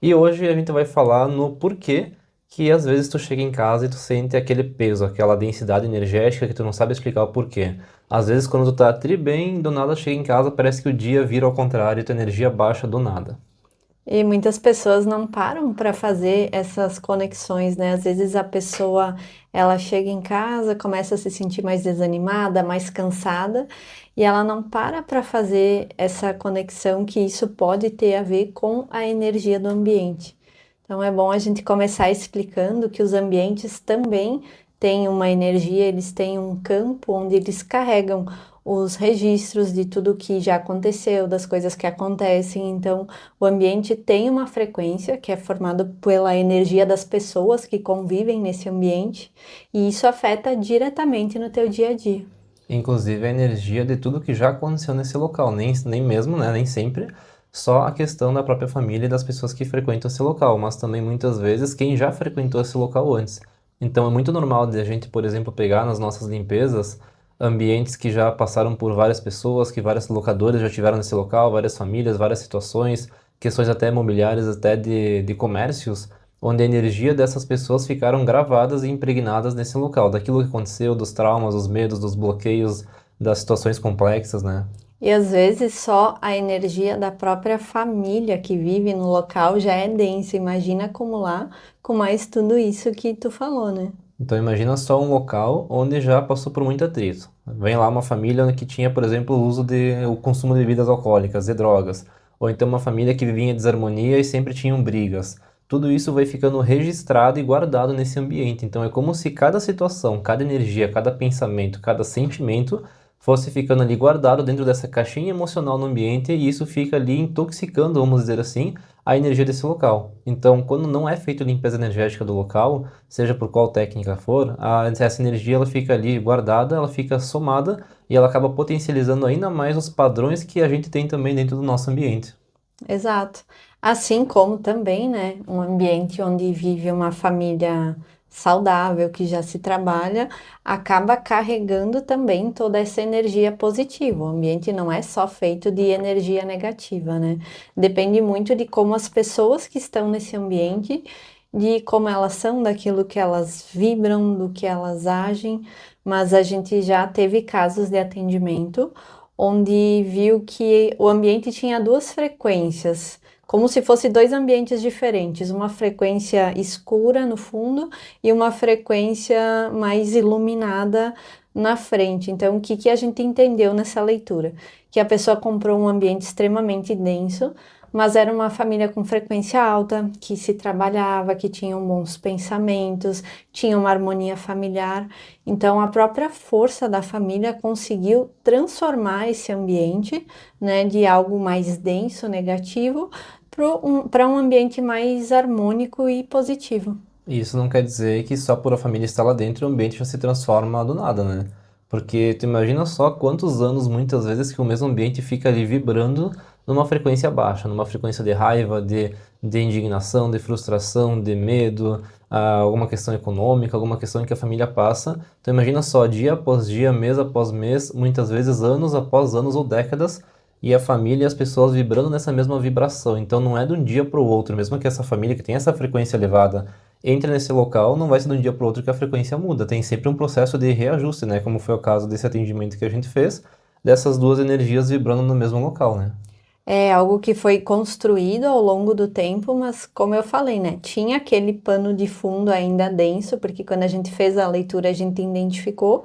E hoje a gente vai falar no porquê que às vezes tu chega em casa e tu sente aquele peso, aquela densidade energética que tu não sabe explicar o porquê. Às vezes quando tu tá tri bem, do nada chega em casa, parece que o dia vira ao contrário e tua energia baixa do nada. E muitas pessoas não param para fazer essas conexões, né? Às vezes a pessoa, ela chega em casa, começa a se sentir mais desanimada, mais cansada, e ela não para fazer essa conexão que isso pode ter a ver com a energia do ambiente. Então é bom a gente começar explicando que os ambientes também têm uma energia, eles têm um campo onde eles carregam os registros de tudo que já aconteceu, das coisas que acontecem. Então, o ambiente tem uma frequência que é formada pela energia das pessoas que convivem nesse ambiente, e isso afeta diretamente no teu dia a dia. Inclusive a energia de tudo que já aconteceu nesse local, nem mesmo, né, nem sempre, só a questão da própria família e das pessoas que frequentam esse local, mas também muitas vezes quem já frequentou esse local antes. Então é muito normal de a gente, por exemplo, pegar nas nossas limpezas ambientes que já passaram por várias pessoas, que vários locadores já tiveram nesse local, várias famílias, várias situações, questões até imobiliárias, até de comércios, onde a energia dessas pessoas ficaram gravadas e impregnadas nesse local, daquilo que aconteceu, dos traumas, dos medos, dos bloqueios, das situações complexas, né? E às vezes só a energia da própria família que vive no local já é densa. Imagina acumular com mais tudo isso que tu falou, né? Então imagina só um local onde já passou por muito atrito. Vem lá uma família que tinha, por exemplo, o consumo de bebidas alcoólicas e drogas, ou então uma família que vivia em desarmonia e sempre tinham brigas. Tudo isso vai ficando registrado e guardado nesse ambiente. Então é como se cada situação, cada energia, cada pensamento, cada sentimento fosse ficando ali guardado dentro dessa caixinha emocional no ambiente e isso fica ali intoxicando, vamos dizer assim, a energia desse local. Então, quando não é feita limpeza energética do local, seja por qual técnica for, essa energia ela fica ali guardada, ela fica somada e ela acaba potencializando ainda mais os padrões que a gente tem também dentro do nosso ambiente. Exato. Assim como também, né, um ambiente onde vive uma família saudável, que já se trabalha, acaba carregando também toda essa energia positiva. O ambiente não é só feito de energia negativa, né? Depende muito de como as pessoas que estão nesse ambiente, de como elas são, daquilo que elas vibram, do que elas agem, mas a gente já teve casos de atendimento onde viu que o ambiente tinha duas frequências, como se fosse dois ambientes diferentes, uma frequência escura no fundo e uma frequência mais iluminada na frente. Então, o que que a gente entendeu nessa leitura? Que a pessoa comprou um ambiente extremamente denso, mas era uma família com frequência alta, que se trabalhava, que tinham bons pensamentos, tinha uma harmonia familiar. Então, a própria força da família conseguiu transformar esse ambiente, né, de algo mais denso, negativo, para um ambiente mais harmônico e positivo. E isso não quer dizer que só por a família estar lá dentro o ambiente já se transforma do nada, né? Porque tu imagina só quantos anos, muitas vezes, que o mesmo ambiente fica ali vibrando numa frequência baixa, numa frequência de raiva, de indignação, de frustração, de medo, alguma questão econômica, alguma questão que a família passa. Então imagina só, dia após dia, mês após mês, muitas vezes anos após anos ou décadas, e a família e as pessoas vibrando nessa mesma vibração. Então não é de um dia para o outro, mesmo que essa família que tem essa frequência elevada entra nesse local, não vai ser de um dia para o outro que a frequência muda. Tem sempre um processo de reajuste, né? Como foi o caso desse atendimento que a gente fez, dessas duas energias vibrando no mesmo local, né? É algo que foi construído ao longo do tempo, mas como eu falei, né, tinha aquele pano de fundo ainda denso, porque quando a gente fez a leitura, a gente identificou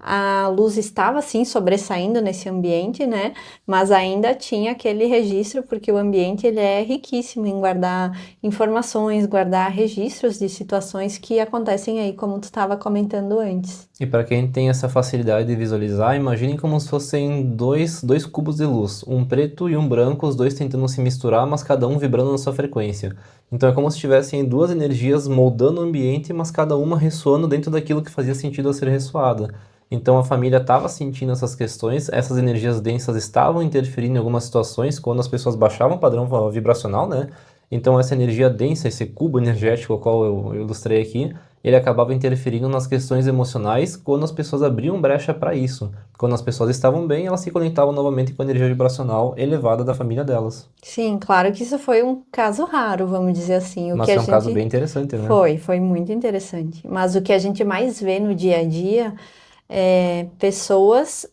a luz estava assim sobressaindo nesse ambiente, né? Mas ainda tinha aquele registro, porque o ambiente ele é riquíssimo em guardar informações, guardar registros de situações que acontecem aí, como tu estava comentando antes. E para quem tem essa facilidade de visualizar, imaginem como se fossem dois cubos de luz, um preto e um branco, os dois tentando se misturar, mas cada um vibrando na sua frequência. Então é como se tivessem duas energias moldando o ambiente, mas cada uma ressoando dentro daquilo que fazia sentido a ser ressoada. Então a família estava sentindo essas questões, essas energias densas estavam interferindo em algumas situações quando as pessoas baixavam o padrão vibracional, né? Então essa energia densa, esse cubo energético, ao qual eu ilustrei aqui, ele acabava interferindo nas questões emocionais quando as pessoas abriam brecha para isso. Quando as pessoas estavam bem, elas se conectavam novamente com a energia vibracional elevada da família delas. Sim, claro que isso foi um caso raro, vamos dizer assim. O que Mas a foi um caso gente bem interessante, né? foi muito interessante. Mas o que a gente mais vê no dia a dia é pessoas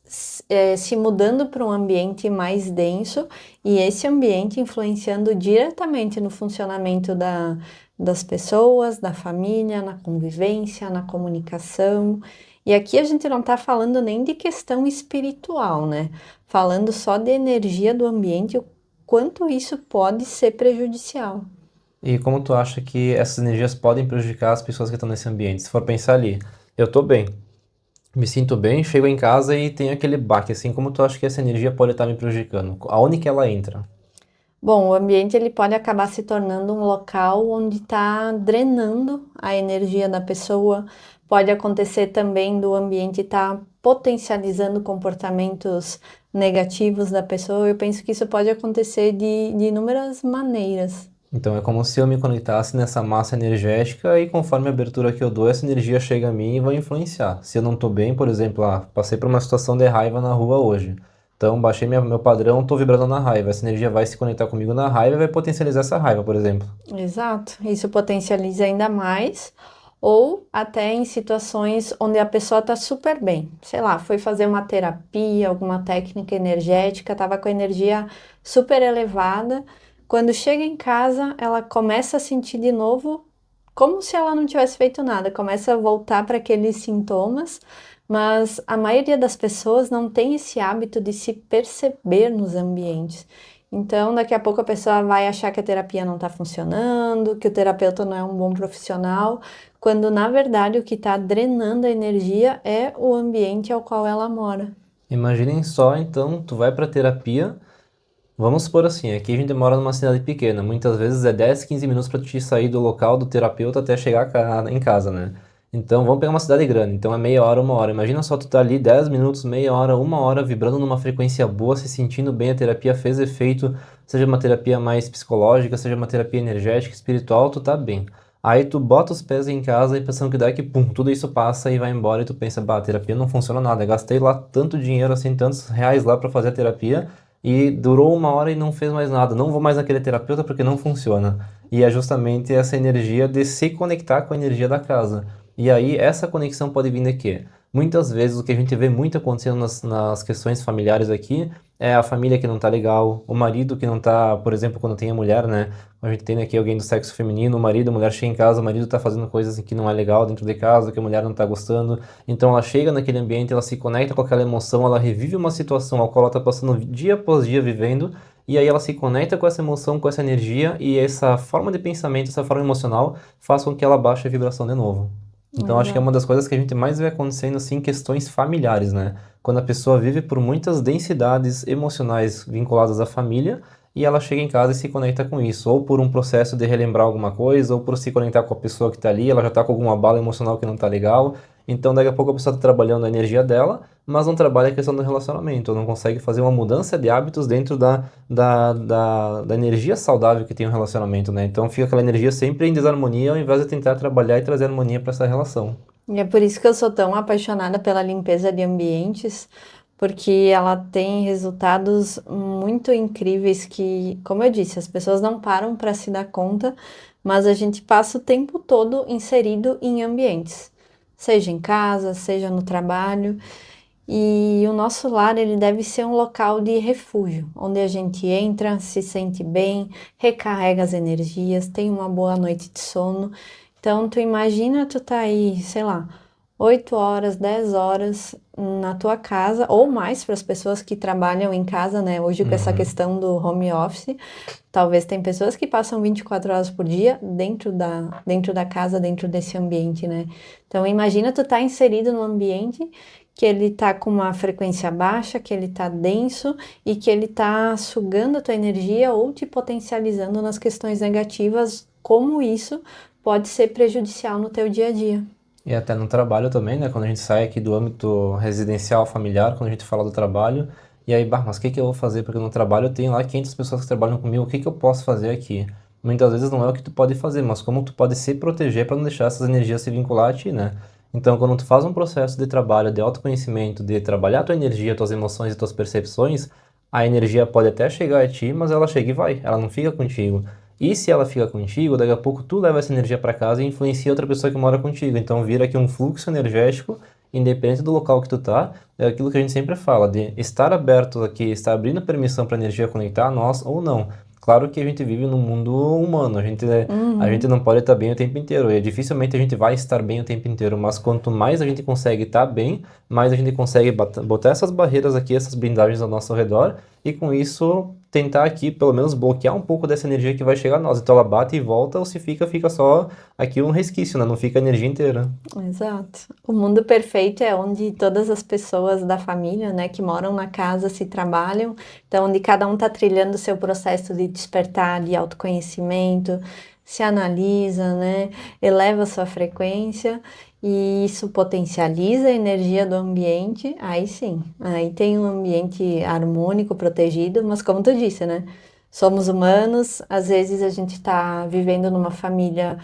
se mudando para um ambiente mais denso e esse ambiente influenciando diretamente no funcionamento das pessoas, da família, na convivência, na comunicação. E aqui a gente não está falando nem de questão espiritual, né? Falando só de energia do ambiente, o quanto isso pode ser prejudicial. E como tu acha que essas energias podem prejudicar as pessoas que estão nesse ambiente? Se for pensar ali, eu tô bem, me sinto bem, chego em casa e tenho aquele baque, assim, como tu acha que essa energia pode estar me prejudicando? Aonde que ela entra? Bom, o ambiente ele pode acabar se tornando um local onde está drenando a energia da pessoa. Pode acontecer também do ambiente estar potencializando comportamentos negativos da pessoa. Eu penso que isso pode acontecer de inúmeras maneiras. Então é como se eu me conectasse nessa massa energética e conforme a abertura que eu dou, essa energia chega a mim e vai influenciar. Se eu não tô bem, por exemplo, passei por uma situação de raiva na rua hoje. Então baixei meu padrão, tô vibrando na raiva. Essa energia vai se conectar comigo na raiva e vai potencializar essa raiva, por exemplo. Exato, isso potencializa ainda mais, ou até em situações onde a pessoa está super bem, sei lá, foi fazer uma terapia, alguma técnica energética, estava com a energia super elevada. Quando chega em casa, ela começa a sentir de novo como se ela não tivesse feito nada, começa a voltar para aqueles sintomas, mas a maioria das pessoas não tem esse hábito de se perceber nos ambientes. Então, daqui a pouco a pessoa vai achar que a terapia não está funcionando, que o terapeuta não é um bom profissional, quando na verdade o que está drenando a energia é o ambiente ao qual ela mora. Imaginem só, então, tu vai pra terapia. Vamos supor assim, aqui a gente mora numa cidade pequena, muitas vezes é 10, 15 minutos para te sair do local do terapeuta até chegar em casa, né? Então vamos pegar uma cidade grande, então é meia hora, uma hora. Imagina só tu tá ali 10 minutos, meia hora, uma hora, vibrando numa frequência boa, se sentindo bem, a terapia fez efeito, seja uma terapia mais psicológica, seja uma terapia energética, espiritual, tu tá bem. Aí tu bota os pés em casa e pensando que daqui, pum, tudo isso passa e vai embora e tu pensa, bah, a terapia não funciona nada, eu gastei lá tanto dinheiro, assim, tantos reais lá para fazer a terapia, e durou uma hora e não fez mais nada. Não vou mais naquele terapeuta porque não funciona. E é justamente essa energia de se conectar com a energia da casa. E aí, essa conexão pode vir de quê? Muitas vezes o que a gente vê muito acontecendo nas questões familiares aqui é a família que não tá legal, o marido que não tá, por exemplo, quando tem a mulher, né? A gente tem aqui alguém do sexo feminino, o marido, a mulher chega em casa, o marido tá fazendo coisas que não é legal dentro de casa, que a mulher não tá gostando. Então ela chega naquele ambiente, ela se conecta com aquela emoção, ela revive uma situação ao qual ela tá passando dia após dia vivendo, e aí ela se conecta com essa emoção, com essa energia, e essa forma de pensamento, essa forma emocional faz com que ela baixe a vibração de novo. Então acho que é uma Exato. das coisas que a gente mais vê acontecendo assim em questões familiares, né? Quando a pessoa vive por muitas densidades emocionais vinculadas à família e ela chega em casa e se conecta com isso, ou por um processo de relembrar alguma coisa, ou por se conectar com a pessoa que está ali, ela já está com alguma bala emocional que não está legal. Então daqui a pouco a pessoa está trabalhando a energia dela, mas não trabalha a questão do relacionamento, não consegue fazer uma mudança de hábitos dentro da energia saudável que tem o relacionamento, né? Então fica aquela energia sempre em desarmonia ao invés de tentar trabalhar e trazer harmonia para essa relação. E é por isso que eu sou tão apaixonada pela limpeza de ambientes, porque ela tem resultados muito incríveis que, como eu disse, as pessoas não param para se dar conta, mas a gente passa o tempo todo inserido em ambientes, seja em casa, seja no trabalho. E o nosso lar, ele deve ser um local de refúgio, onde a gente entra, se sente bem, recarrega as energias, tem uma boa noite de sono. Então, tu imagina tu tá aí, sei lá, 8 horas, 10 horas na tua casa, ou mais para as pessoas que trabalham em casa, né? Hoje, com essa Uhum. questão do home office, talvez tem pessoas que passam 24 horas por dia dentro da casa, dentro desse ambiente, né? Então, imagina tu tá inserido num ambiente que ele tá com uma frequência baixa, que ele tá denso e que ele tá sugando a tua energia ou te potencializando nas questões negativas, como isso pode ser prejudicial no teu dia a dia. E até no trabalho também, né? Quando a gente sai aqui do âmbito residencial, familiar, quando a gente fala do trabalho, e aí, bah, mas o que que eu vou fazer? Porque no trabalho eu tenho lá 500 pessoas que trabalham comigo, o que que eu posso fazer aqui? muitas vezes não é o que tu pode fazer, mas como tu pode se proteger para não deixar essas energias se vincular a ti, né? Então, quando tu faz um processo de trabalho, de autoconhecimento, de trabalhar a tua energia, tuas emoções e tuas percepções, a energia pode até chegar a ti, mas ela chega e vai, ela não fica contigo. E se ela fica contigo, daqui a pouco tu leva essa energia para casa e influencia outra pessoa que mora contigo. Então vira aqui um fluxo energético, independente do local que tu tá, é aquilo que a gente sempre fala, de estar aberto aqui, estar abrindo permissão para a energia conectar a nós ou não. Claro que a gente vive num mundo humano, a gente Uhum. não pode estar bem o tempo inteiro, e dificilmente a gente vai estar bem o tempo inteiro, mas quanto mais a gente consegue estar bem, mais a gente consegue botar essas barreiras aqui, essas blindagens ao nosso redor, e com isso tentar aqui, pelo menos, bloquear um pouco dessa energia que vai chegar a nós. Então ela bate e volta, ou se fica, fica só aqui um resquício, né? Não fica a energia inteira. Exato. O mundo perfeito é onde todas as pessoas da família, né, que moram na casa se trabalham, então onde cada um está trilhando o seu processo de despertar, de autoconhecimento, se analisa, né, eleva a sua frequência e isso potencializa a energia do ambiente. Aí sim, aí tem um ambiente harmônico, protegido, mas como tu disse, né, somos humanos, às vezes a gente está vivendo numa família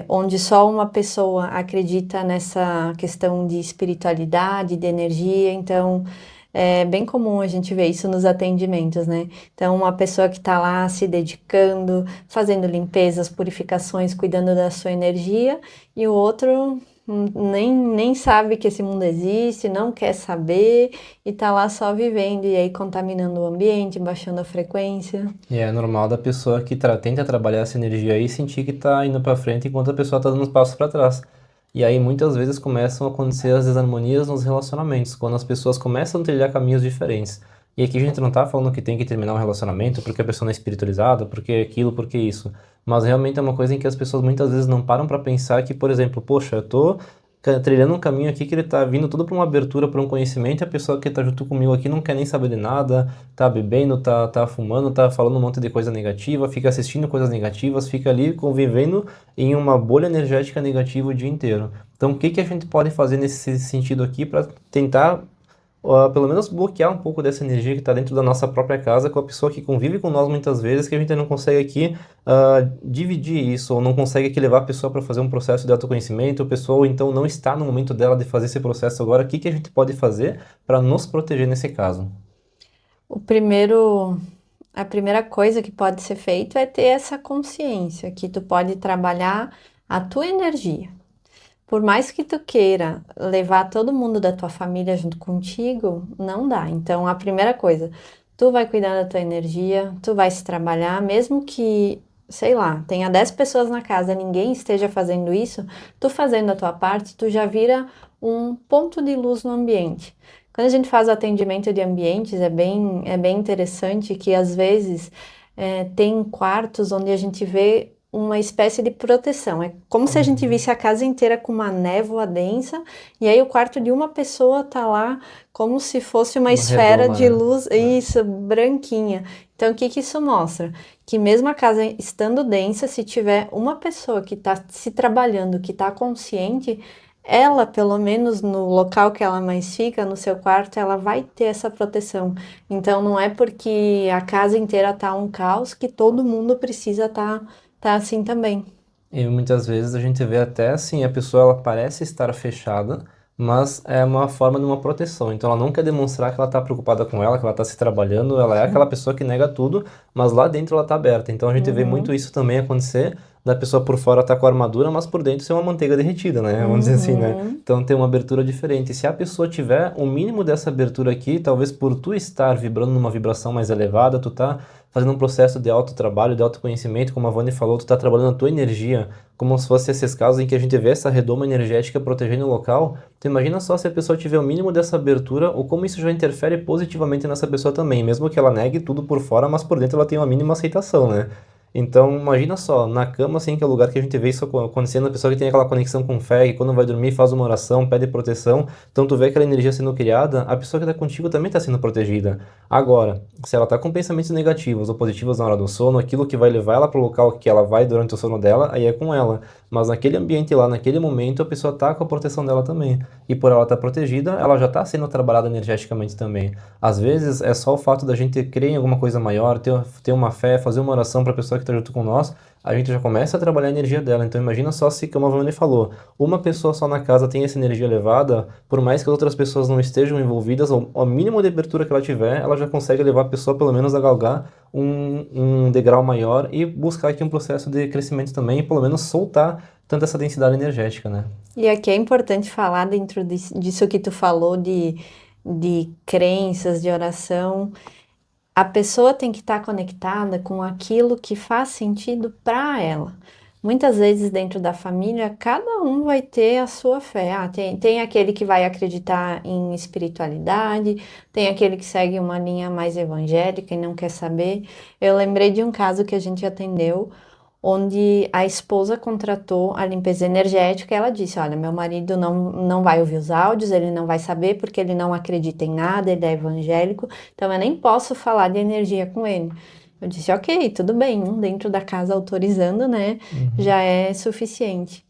onde só uma pessoa acredita nessa questão de espiritualidade, de energia, então é bem comum a gente ver isso nos atendimentos, né? Então, uma pessoa que está lá se dedicando, fazendo limpezas, purificações, cuidando da sua energia, e o outro nem sabe que esse mundo existe, não quer saber, e está lá só vivendo, e aí contaminando o ambiente, baixando a frequência. E é normal da pessoa que tenta trabalhar essa energia aí sentir que tá indo para frente enquanto a pessoa tá dando uns passos para trás. E aí muitas vezes começam a acontecer as desarmonias nos relacionamentos, quando as pessoas começam a trilhar caminhos diferentes. E aqui a gente não tá falando que tem que terminar um relacionamento porque a pessoa não é espiritualizada, porque aquilo, porque isso. Mas realmente é uma coisa em que as pessoas muitas vezes não param para pensar que, por exemplo, poxa, eu tô trilhando um caminho aqui que ele tá vindo tudo para uma abertura, para um conhecimento, e a pessoa que tá junto comigo aqui não quer nem saber de nada, tá bebendo, tá fumando, tá falando um monte de coisa negativa, fica assistindo coisas negativas, fica ali convivendo em uma bolha energética negativa o dia inteiro. Então, o que que a gente pode fazer nesse sentido aqui para tentar, pelo menos, bloquear um pouco dessa energia que está dentro da nossa própria casa com a pessoa que convive com nós muitas vezes, que a gente não consegue aqui dividir isso, ou não consegue aqui levar a pessoa para fazer um processo de autoconhecimento, a pessoa ou então não está no momento dela de fazer esse processo agora, o que que a gente pode fazer para nos proteger nesse caso? O primeiro, a primeira coisa que pode ser feito é ter essa consciência que tu pode trabalhar a tua energia. Por mais que tu queira levar todo mundo da tua família junto contigo, não dá. Então, a primeira coisa, tu vai cuidar da tua energia, tu vai se trabalhar, mesmo que, sei lá, tenha 10 pessoas na casa, ninguém esteja fazendo isso, tu fazendo a tua parte, tu já vira um ponto de luz no ambiente. Quando a gente faz o atendimento de ambientes, é bem interessante que às vezes tem quartos onde a gente vê uma espécie de proteção. É como se a gente Uhum. visse a casa inteira com uma névoa densa, e aí o quarto de uma pessoa tá lá como se fosse uma Uma esfera redoma, de né? luz, isso, branquinha. Então, o que que isso mostra? Que mesmo a casa estando densa, se tiver uma pessoa que está se trabalhando, que está consciente, ela, pelo menos no local que ela mais fica, no seu quarto, ela vai ter essa proteção. Então, não é porque a casa inteira tá um caos que todo mundo precisa tá assim também. E muitas vezes a gente vê até assim, a pessoa ela parece estar fechada, mas é uma forma de uma proteção. Então ela não quer demonstrar que ela está preocupada com ela, que ela está se trabalhando, ela é aquela pessoa que nega tudo, mas lá dentro ela está aberta. Então a gente vê muito Uhum, isso também acontecer, da pessoa por fora estar com a armadura, mas por dentro ser uma manteiga derretida, né? Vamos dizer assim, né? uhum. Então tem uma abertura diferente. Se a pessoa tiver o mínimo dessa abertura aqui, talvez por tu estar vibrando numa vibração mais elevada, tu tá fazendo um processo de autotrabalho, de autoconhecimento, como a Vani falou, tu tá trabalhando a tua energia, como se fosse esses casos em que a gente vê essa redoma energética protegendo o local. Tu imagina só se a pessoa tiver o mínimo dessa abertura, ou como isso já interfere positivamente nessa pessoa também, mesmo que ela negue tudo por fora, mas por dentro ela tem uma mínima aceitação, né? Então, imagina só, na cama, assim, que é o lugar que a gente vê isso acontecendo, a pessoa que tem aquela conexão com fé, que quando vai dormir faz uma oração, pede proteção, então tu vê aquela energia sendo criada, a pessoa que está contigo também está sendo protegida. Agora, se ela está com pensamentos negativos ou positivos na hora do sono, aquilo que vai levar ela para o local que ela vai durante o sono dela, aí é com ela. mas naquele ambiente lá, naquele momento, a pessoa tá com a proteção dela também. E por ela estar protegida, ela já está sendo trabalhada energeticamente também. Às vezes é só o fato da gente crer em alguma coisa maior, ter uma fé, fazer uma oração para a pessoa que está junto com nós, a gente já começa a trabalhar a energia dela. Então imagina só se, como a Vanessa falou, uma pessoa só na casa tem essa energia elevada, por mais que as outras pessoas não estejam envolvidas, o mínimo de abertura que ela tiver, ela já consegue levar a pessoa pelo menos a galgar um degrau maior e buscar aqui um processo de crescimento também, e pelo menos soltar tanta essa densidade energética, né? E aqui é importante falar dentro disso que tu falou de crenças, de oração. A pessoa tem que estar conectada com aquilo que faz sentido para ela. Muitas vezes dentro da família, cada um vai ter a sua fé. Tem aquele que vai acreditar em espiritualidade, tem aquele que segue uma linha mais evangélica e não quer saber. Eu lembrei de um caso que a gente atendeu, onde a esposa contratou a limpeza energética e ela disse, olha, meu marido não vai ouvir os áudios, ele não vai saber porque ele não acredita em nada, ele é evangélico, então eu nem posso falar de energia com ele. Eu disse, ok, tudo bem, dentro da casa autorizando, né, já é suficiente.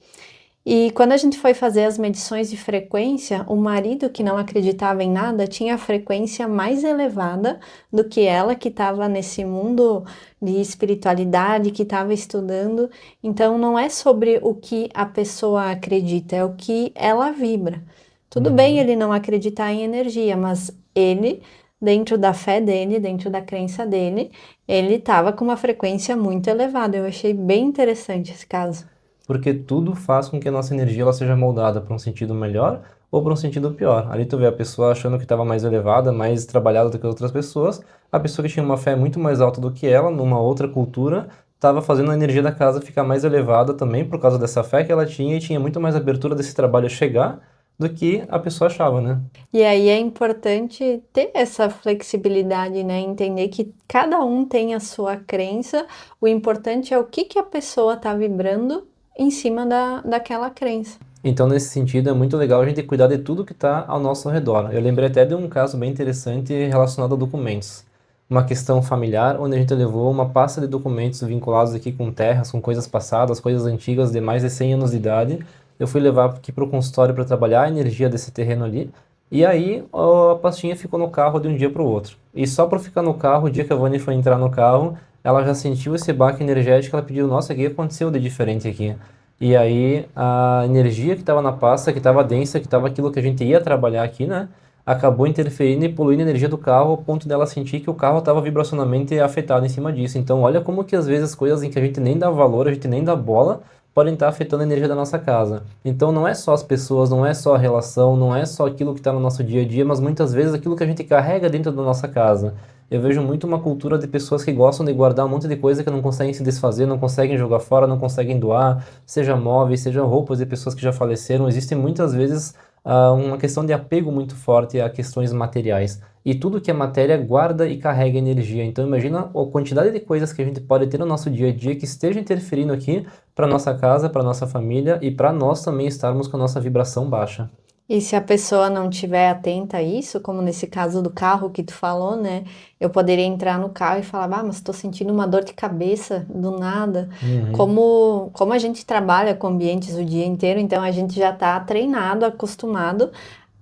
E quando a gente foi fazer as medições de frequência, o marido que não acreditava em nada tinha a frequência mais elevada do que ela, que estava nesse mundo de espiritualidade, que estava estudando. Então, não é sobre o que a pessoa acredita, é o que ela vibra. Tudo bem ele não acreditar em energia, mas ele, dentro da fé dele, dentro da crença dele, ele estava com uma frequência muito elevada. Eu achei bem interessante esse caso. Porque tudo faz com que a nossa energia ela seja moldada para um sentido melhor ou para um sentido pior. Ali tu vê a pessoa achando que estava mais elevada, mais trabalhada do que as outras pessoas, a pessoa que tinha uma fé muito mais alta do que ela, numa outra cultura, estava fazendo a energia da casa ficar mais elevada também por causa dessa fé que ela tinha e tinha muito mais abertura desse trabalho chegar do que a pessoa achava, né? E aí é importante ter essa flexibilidade, né? Entender que cada um tem a sua crença, o importante é o que a pessoa está vibrando em cima daquela crença. Então, nesse sentido, é muito legal a gente cuidar de tudo que está ao nosso redor. Eu lembrei até de um caso bem interessante relacionado a documentos. Uma questão familiar, onde a gente levou uma pasta de documentos vinculados aqui com terras, com coisas passadas, coisas antigas de mais de 100 anos de idade. Eu fui levar aqui para o consultório para trabalhar a energia desse terreno ali. E aí, a pastinha ficou no carro de um dia para o outro. E só para ficar no carro, o dia que a Vani foi entrar no carro, ela já sentiu esse baque energético, ela pediu, nossa, o que aconteceu de diferente aqui? E aí a energia que estava na pasta, que estava densa, que estava aquilo que a gente ia trabalhar aqui, né? Acabou interferindo e poluindo a energia do carro ao ponto dela sentir que o carro estava vibracionalmente afetado em cima disso. Então olha como que às vezes coisas em que a gente nem dá valor, a gente nem dá bola, podem estar afetando a energia da nossa casa. Então não é só as pessoas, não é só a relação, não é só aquilo que está no nosso dia a dia, mas muitas vezes aquilo que a gente carrega dentro da nossa casa. Eu vejo muito uma cultura de pessoas que gostam de guardar um monte de coisa que não conseguem se desfazer, não conseguem jogar fora, não conseguem doar, seja móveis, seja roupas de pessoas que já faleceram. Existe muitas vezes uma questão de apego muito forte a questões materiais. E tudo que é matéria guarda e carrega energia. Então imagina a quantidade de coisas que a gente pode ter no nosso dia a dia que esteja interferindo aqui para nossa casa, para nossa família e para nós também estarmos com a nossa vibração baixa. E se a pessoa não estiver atenta a isso, como nesse caso do carro que tu falou, né? Eu poderia entrar no carro e falar, mas estou sentindo uma dor de cabeça do nada. Como a gente trabalha com ambientes o dia inteiro, então a gente já está treinado, acostumado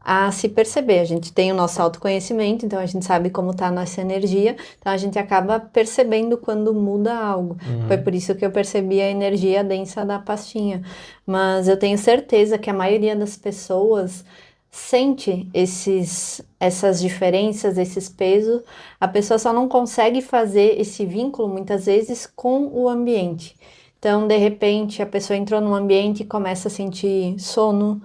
a se perceber. A gente tem o nosso autoconhecimento, então a gente sabe como está a nossa energia, então a gente acaba percebendo quando muda algo. Foi por isso que eu percebi a energia densa da pastinha. Mas eu tenho certeza que a maioria das pessoas sente essas diferenças, esses pesos. A pessoa só não consegue fazer esse vínculo, muitas vezes, com o ambiente. Então, de repente, a pessoa entrou num ambiente e começa a sentir sono,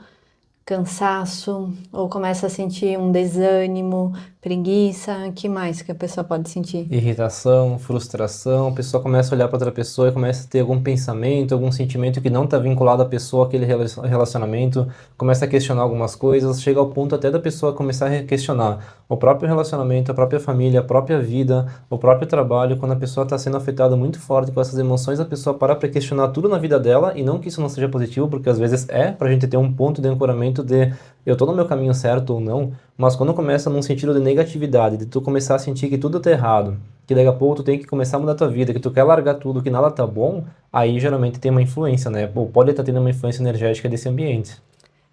cansaço, ou começa a sentir um desânimo, preguiça, que mais que a pessoa pode sentir? Irritação, frustração, a pessoa começa a olhar para outra pessoa e começa a ter algum pensamento, algum sentimento que não está vinculado à pessoa, àquele relacionamento, começa a questionar algumas coisas, chega ao ponto até da pessoa começar a questionar o próprio relacionamento, a própria família, a própria vida, o próprio trabalho. Quando a pessoa está sendo afetada muito forte com essas emoções, a pessoa para questionar tudo na vida dela, e não que isso não seja positivo, porque às vezes para a gente ter um ponto de ancoramento de eu estou no meu caminho certo ou não, mas quando começa num sentido de negatividade, de tu começar a sentir que tudo está errado, que daqui a pouco tu tem que começar a mudar a tua vida, que tu quer largar tudo, que nada tá bom, aí geralmente tem uma influência, né? Ou pode estar tendo uma influência energética desse ambiente.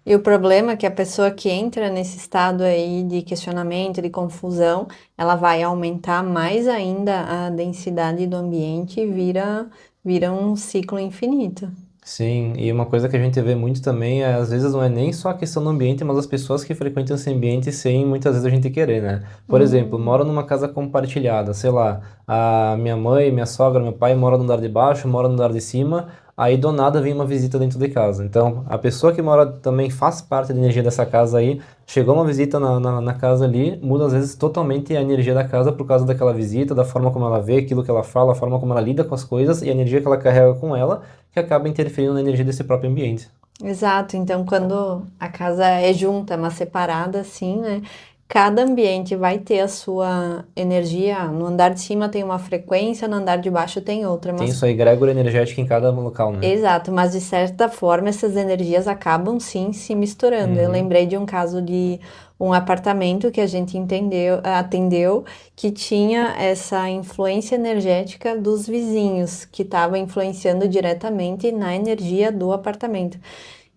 E o problema é que a pessoa que entra nesse estado aí de questionamento, de confusão, ela vai aumentar mais ainda a densidade do ambiente e vira um ciclo infinito. Sim, e uma coisa que a gente vê muito também é, às vezes, não é nem só a questão do ambiente, mas as pessoas que frequentam esse ambiente sem muitas vezes a gente querer, né? Por exemplo, Hum, moro numa casa compartilhada, sei lá, a minha mãe, minha sogra, meu pai moram no andar de baixo, moram no andar de cima, aí do nada vem uma visita dentro de casa. Então, a pessoa que mora também faz parte da energia dessa casa aí, chegou uma visita na casa ali, muda às vezes totalmente a energia da casa por causa daquela visita, da forma como ela vê, aquilo que ela fala, a forma como ela lida com as coisas e a energia que ela carrega com ela que acaba interferindo na energia desse próprio ambiente. exato. Então, quando a casa é junta, mas separada, assim, né? Cada ambiente vai ter a sua energia. No andar de cima tem uma frequência, no andar de baixo tem outra, Tem mas sua egrégora energética em cada local, né? exato, mas de certa forma essas energias acabam sim se misturando. Eu Uhum, lembrei de um caso de um apartamento que a gente atendeu que tinha essa influência energética dos vizinhos, que estava influenciando diretamente na energia do apartamento.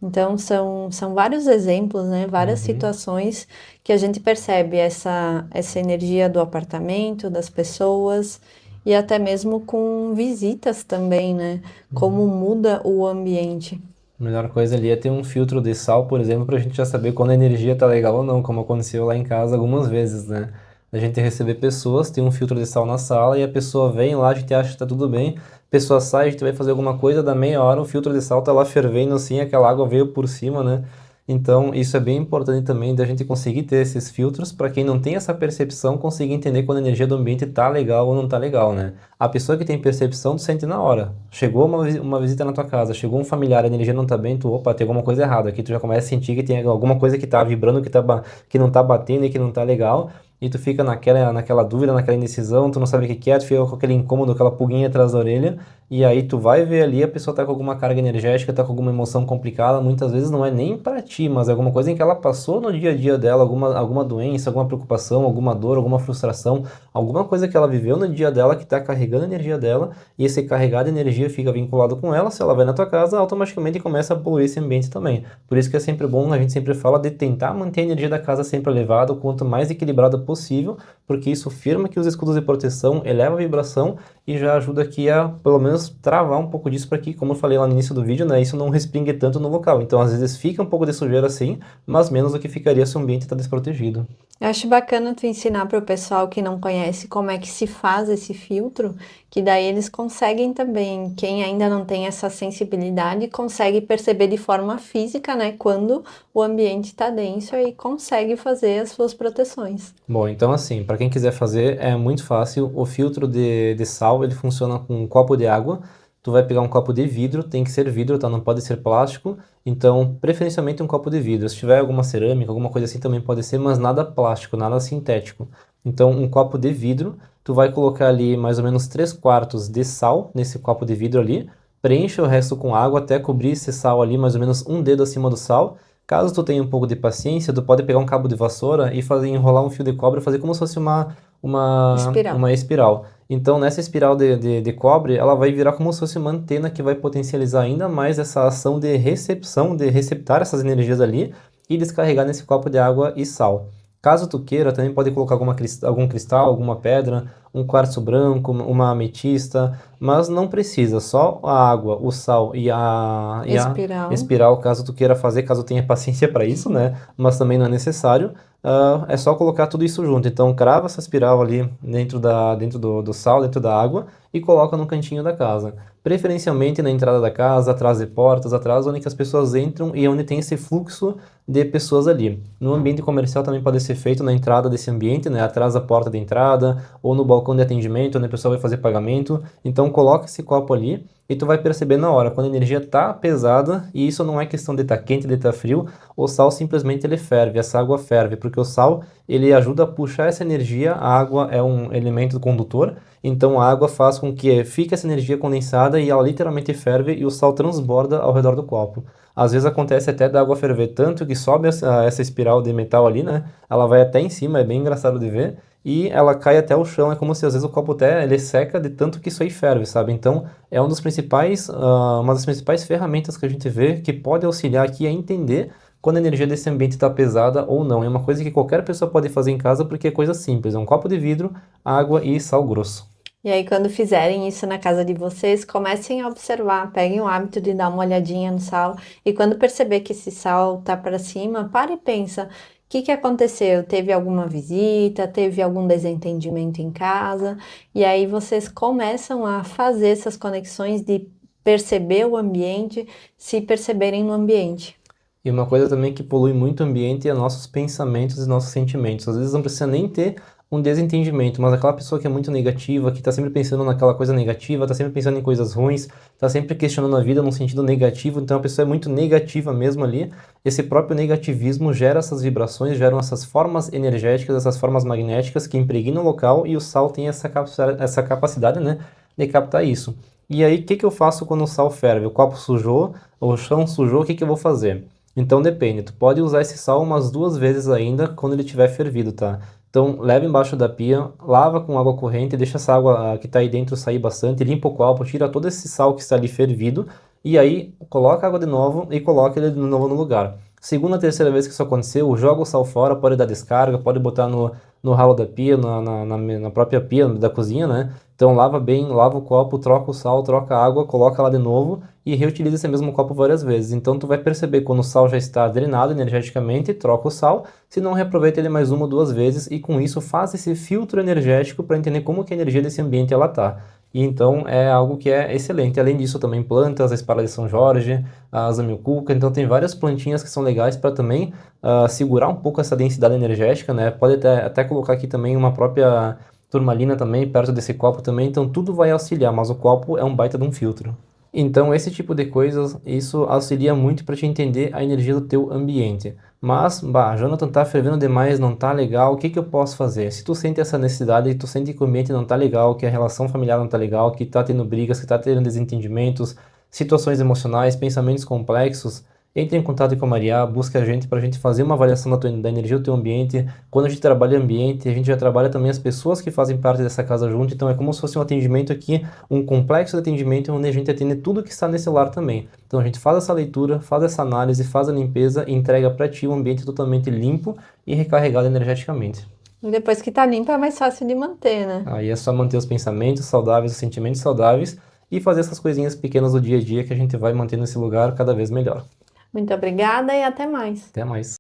Então são vários exemplos, né? Várias uhum, situações que a gente percebe essa energia do apartamento, das pessoas e até mesmo com visitas também, né? Como uhum. muda o ambiente. A melhor coisa ali é ter um filtro de sal, por exemplo, pra gente já saber quando a energia tá legal ou não, como aconteceu lá em casa algumas vezes, né? A gente receber pessoas, tem um filtro de sal na sala e a pessoa vem lá, a gente acha que tá tudo bem, a pessoa sai, a gente vai fazer alguma coisa, dá meia hora, o filtro de sal tá lá fervendo assim, aquela água veio por cima, né? Então, isso é bem importante também da gente conseguir ter esses filtros para quem não tem essa percepção conseguir entender quando a energia do ambiente tá legal ou não tá legal, né? A pessoa que tem percepção, tu sente na hora. Chegou uma visita na tua casa, chegou um familiar, a energia não tá bem, tu, opa, tem alguma coisa errada. Aqui tu já começa a sentir que tem alguma coisa que tá vibrando, que não tá batendo e que não tá legal. E tu fica naquela dúvida, naquela indecisão, tu não sabe o que que é, tu fica com aquele incômodo, aquela pulguinha atrás da orelha. E aí tu vai ver ali, a pessoa tá com alguma carga energética, tá com alguma emoção complicada. Muitas vezes não é nem pra ti, mas é alguma coisa em que ela passou no dia a dia dela, alguma doença, alguma preocupação, alguma dor, alguma frustração, alguma coisa que ela viveu no dia dela que tá carregando a energia dela e esse carregado de energia fica vinculado com ela, se ela vai na tua casa, automaticamente começa a poluir esse ambiente também. Por isso que é sempre bom, a gente sempre fala de tentar manter a energia da casa sempre elevada, o quanto mais equilibrada possível, porque isso firma que os escudos de proteção eleva a vibração e já ajuda aqui a, pelo menos, travar um pouco disso para que, como eu falei lá no início do vídeo, né, isso não respingue tanto no local. Então, às vezes fica um pouco de sujeira assim, mas menos do que ficaria se o ambiente está desprotegido. Eu acho bacana tu ensinar para o pessoal que não conhece como é que se faz esse filtro, que daí eles conseguem também, quem ainda não tem essa sensibilidade, consegue perceber de forma física, né, quando o ambiente está denso e consegue fazer as suas proteções. Bom, então assim, para quem quiser fazer, é muito fácil. O filtro de sal, ele funciona com um copo de água. Tu vai pegar um copo de vidro, tem que ser vidro, tá? Não pode ser plástico. Então, preferencialmente um copo de vidro. Se tiver alguma cerâmica, alguma coisa assim também pode ser, mas nada plástico, nada sintético. Então, um copo de vidro, tu vai colocar ali mais ou menos 3/4 de sal nesse copo de vidro ali. Preenche o resto com água até cobrir esse sal ali, mais ou menos um dedo acima do sal. Caso tu tenha um pouco de paciência, tu pode pegar um cabo de vassoura e fazer enrolar um fio de cobre e fazer como se fosse Espiral. uma espiral. Então, nessa espiral de cobre, ela vai virar como se fosse uma antena que vai potencializar ainda mais essa ação de recepção, de receptar essas energias ali e descarregar nesse copo de água e sal. Caso tu queira, também pode colocar algum cristal, alguma pedra, um quartzo branco, uma ametista, mas não precisa, só a água, o sal e a Espiral. espiral, caso tu queira fazer, caso tenha paciência para isso, né? Mas também não é necessário. É só colocar tudo isso junto. Então, crava essa espiral ali dentro do sal, dentro da água e coloca no cantinho da casa. Preferencialmente na entrada da casa, atrás de portas, atrás onde que as pessoas entram e onde tem esse fluxo de pessoas ali. No ambiente comercial também pode ser feito na entrada desse ambiente, né? Atrás da porta de entrada ou no balcão de atendimento, onde a pessoa vai fazer pagamento. Então, coloca esse copo ali e tu vai perceber na hora, quando a energia tá pesada, e isso não é questão de estar quente, de estar frio, o sal simplesmente ele ferve, essa água ferve, porque o sal ele ajuda a puxar essa energia, a água é um elemento condutor, então a água faz com que fique essa energia condensada e ela literalmente ferve e o sal transborda ao redor do copo. Às vezes acontece até da água ferver tanto que sobe essa espiral de metal ali, né? Ela vai até em cima, é bem engraçado de ver. e ela cai até o chão, é como se às vezes o copo até ele seca de tanto que isso aí ferve, sabe? Então é uma das principais ferramentas que a gente vê que pode auxiliar aqui a entender quando a energia desse ambiente está pesada ou não. É uma coisa que qualquer pessoa pode fazer em casa porque é coisa simples, é um copo de vidro, água e sal grosso. E aí, quando fizerem isso na casa de vocês, comecem a observar, peguem o hábito de dar uma olhadinha no sal e quando perceber que esse sal tá para cima, para e pensa, o que que aconteceu? Teve alguma visita? Teve algum desentendimento em casa? E aí vocês começam a fazer essas conexões de perceber o ambiente, se perceberem no ambiente. E uma coisa também que polui muito o ambiente é nossos pensamentos e nossos sentimentos. Às vezes não precisa nem ter um desentendimento, mas aquela pessoa que é muito negativa, que está sempre pensando naquela coisa negativa, está sempre pensando em coisas ruins, está sempre questionando a vida num sentido negativo, então a pessoa é muito negativa mesmo ali. Esse próprio negativismo gera essas vibrações, geram essas formas energéticas, essas formas magnéticas que impregnam o local e o sal tem essa capacidade, né, de captar isso. E aí, o que que eu faço quando o sal ferve? O copo sujou, o chão sujou, o que que eu vou fazer? Então depende, tu pode usar esse sal umas 2 vezes ainda quando ele tiver fervido, tá? Então leva embaixo da pia, lava com água corrente, deixa essa água que está aí dentro sair bastante, limpa o copo, tira todo esse sal que está ali fervido e aí coloca a água de novo e coloca ele de novo no lugar. Segunda, terceira vez que isso aconteceu, joga o sal fora, pode dar descarga, pode botar no ralo da pia, na própria pia da cozinha, né? Então lava bem, lava o copo, troca o sal, troca a água, coloca lá de novo e reutiliza esse mesmo copo várias vezes. Então tu vai perceber quando o sal já está drenado energeticamente, troca o sal, se não reaproveita ele mais 1 ou 2 vezes e com isso faz esse filtro energético para entender como que a energia desse ambiente ela tá. E então é algo que é excelente. Além disso, também plantas, a espada de São Jorge, a zamioculca, então tem várias plantinhas que são legais para também segurar um pouco essa densidade energética, né? Pode até colocar aqui também uma própria turmalina também perto desse copo também, então tudo vai auxiliar, mas o copo é um baita de um filtro. Então, esse tipo de coisas, isso auxilia muito para te entender a energia do teu ambiente. Mas, bah, Jonathan, tá fervendo demais, não tá legal, o que que eu posso fazer? Se tu sente essa necessidade, tu sente que o ambiente não tá legal, que a relação familiar não tá legal, que tá tendo brigas, que tá tendo desentendimentos, situações emocionais, pensamentos complexos, entre em contato com a Maria, busca a gente para a gente fazer uma avaliação da energia do teu ambiente. Quando a gente trabalha ambiente, a gente já trabalha também as pessoas que fazem parte dessa casa junto, então é como se fosse um atendimento aqui, um complexo de atendimento onde a gente atende tudo que está nesse lar também. Então a gente faz essa leitura, faz essa análise, faz a limpeza e entrega para ti um ambiente totalmente limpo e recarregado energeticamente. E depois que tá limpo é mais fácil de manter, né? Aí é só manter os pensamentos saudáveis, os sentimentos saudáveis e fazer essas coisinhas pequenas do dia a dia que a gente vai mantendo esse lugar cada vez melhor. Muito obrigada e até mais. Até mais.